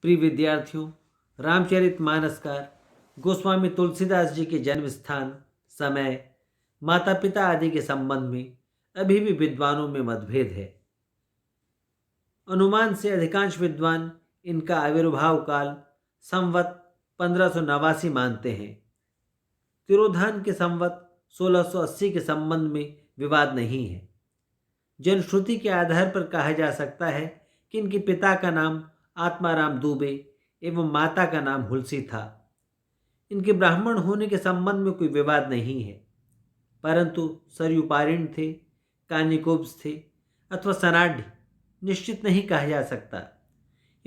प्रिय विद्यार्थियों, रामचरितमानस गोस्वामी तुलसीदास जी के जन्म स्थान, समय, माता पिता आदि के संबंध में अभी भी विद्वानों में मतभेद है। अनुमान से अधिकांश विद्वान इनका आविर्भाव काल संवत 1589 मानते हैं। तिरोधान के संवत 1680 के संबंध में विवाद नहीं है। जनश्रुति के आधार पर कहा जा सकता है कि इनके पिता का नाम आत्माराम दुबे एवं माता का नाम हुलसी था। इनके ब्राह्मण होने के संबंध में कोई विवाद नहीं है, परंतु सरयुपारिण थे, कानिकुब्ज थे अथवा सनाढ़ निश्चित नहीं कहा जा सकता।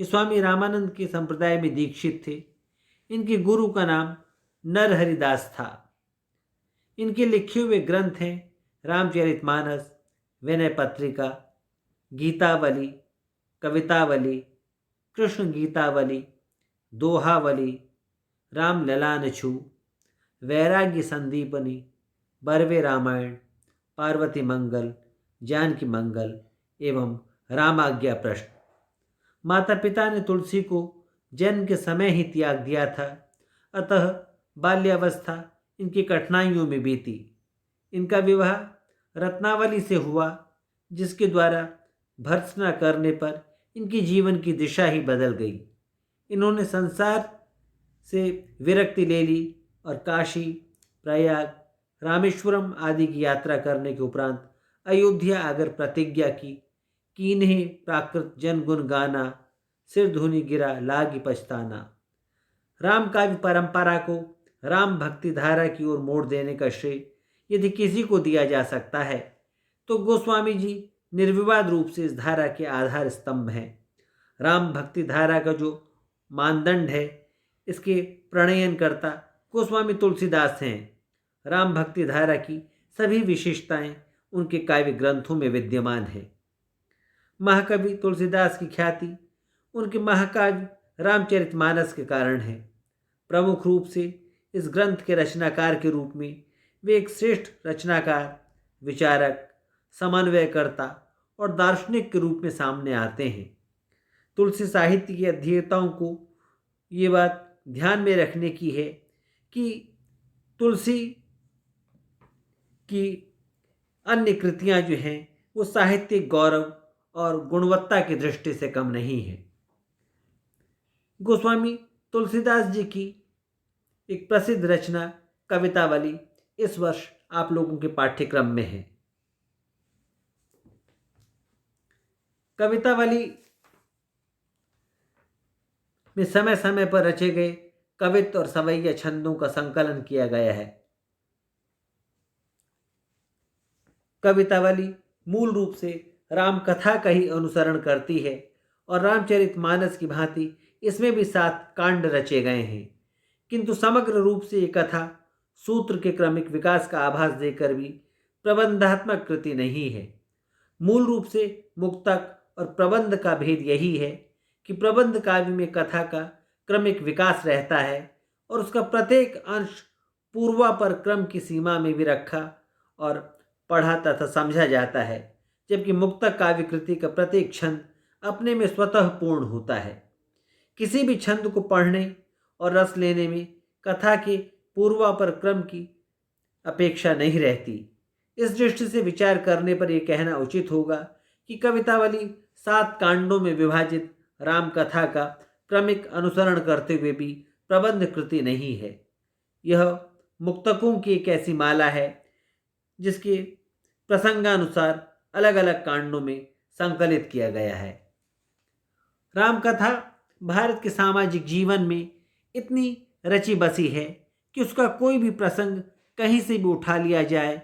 ये स्वामी रामानंद के संप्रदाय में दीक्षित थे। इनके गुरु का नाम नरहरिदास था। इनके लिखे हुए ग्रंथ हैं रामचरितमानस, विनय पत्रिका, गीतावली, कवितावली, कृष्ण गीतावली, दोहावली, राम ललानछू, वैराग्य संदीपनी, बरवे रामायण, पार्वती मंगल, जानकी मंगल एवं रामाज्ञा प्रश्न। माता पिता ने तुलसी को जन्म के समय ही त्याग दिया था, अतः बाल्यावस्था इनकी कठिनाइयों में बीती। इनका विवाह रत्नावली से हुआ, जिसके द्वारा भर्त्सना करने पर इनकी जीवन की दिशा ही बदल गई। इन्होंने संसार से विरक्ति ले ली और काशी, प्रयाग, रामेश्वरम आदि की यात्रा करने के उपरांत अयोध्या आकर प्रतिज्ञा की कि इन्हें प्राकृत जन गुण गाना, सिर धुनी गिरा लागी पछताना। राम काव्य परंपरा को राम भक्ति धारा की ओर मोड़ देने का श्रेय यदि किसी को दिया जा सकता है तो गोस्वामी जी निर्विवाद रूप से इस धारा के आधार स्तंभ हैं। राम भक्ति धारा का जो मानदंड है, इसके प्रणयनकर्ता गोस्वामी तुलसीदास हैं। राम भक्ति धारा की सभी विशेषताएं उनके काव्य ग्रंथों में विद्यमान है। महाकवि तुलसीदास की ख्याति उनके महाकाव्य रामचरितमानस के कारण है। प्रमुख रूप से इस ग्रंथ के रचनाकार के रूप में वे एक श्रेष्ठ रचनाकार, विचारक, समन्वयकर्ता और दार्शनिक के रूप में सामने आते हैं। तुलसी साहित्य के अध्येताओं को ये बात ध्यान में रखने की है कि तुलसी की अन्य कृतियां जो हैं वो साहित्यिक गौरव और गुणवत्ता की दृष्टि से कम नहीं है। गोस्वामी तुलसीदास जी की एक प्रसिद्ध रचना कवितावली इस वर्ष आप लोगों के पाठ्यक्रम में है। कवितावली में समय समय पर रचे गए कवित्व और सवैया छंदों का संकलन किया गया है। कवितावली मूल रूप से राम कथा का ही अनुसरण करती है और रामचरितमानस की भांति इसमें भी 7 कांड रचे गए हैं, किंतु समग्र रूप से ये कथा सूत्र के क्रमिक विकास का आभास देकर भी प्रबंधात्मक कृति नहीं है। मूल रूप से मुक्तक और प्रबंध का भेद यही है कि प्रबंध काव्य में कथा का क्रमिक विकास रहता है और उसका प्रत्येक अंश पूर्वापर क्रम की सीमा में भी रखा और पढ़ा तथा समझा जाता है, जबकि मुक्तक काव्य कृति का प्रत्येक छंद अपने में स्वतः पूर्ण होता है। किसी भी छंद को पढ़ने और रस लेने में कथा के पूर्वापर क्रम की अपेक्षा नहीं रहती। इस दृष्टि से विचार करने पर यह कहना उचित होगा कि कवितावली 7 कांडों में विभाजित राम कथा का क्रमिक अनुसरण करते हुए भी प्रबंध कृति नहीं है। यह मुक्तकों की एक ऐसी माला है जिसके प्रसंगानुसार अलग अलग कांडों में संकलित किया गया है। राम कथा भारत के सामाजिक जीवन में इतनी रची बसी है कि उसका कोई भी प्रसंग कहीं से भी उठा लिया जाए,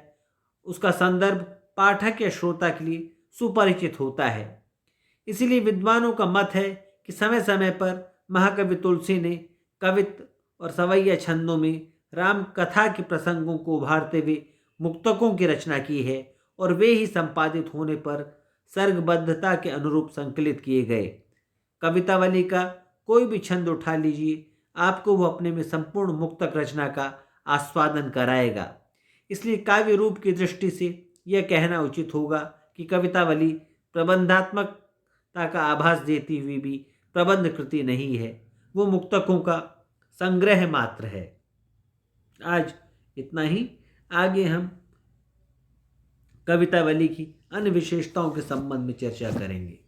उसका संदर्भ पाठक या श्रोता के लिए सुपरिचित होता है। इसीलिए विद्वानों का मत है कि समय समय पर महाकवि तुलसी ने कवित्व और सवैया छंदों में राम कथा के प्रसंगों को उभारते हुए मुक्तकों की रचना की है और वे ही संपादित होने पर सर्गबद्धता के अनुरूप संकलित किए गए। कवितावली का कोई भी छंद उठा लीजिए, आपको वो अपने में संपूर्ण मुक्तक रचना का आस्वादन कराएगा। इसलिए काव्य रूप की दृष्टि से यह कहना उचित होगा कि कवितावली प्रबंधात्मकता का आभास देती हुई भी प्रबंध कृति नहीं है, वो मुक्तकों का संग्रह मात्र है। आज इतना ही। आगे हम कवितावली की अन्य विशेषताओं के संबंध में चर्चा करेंगे।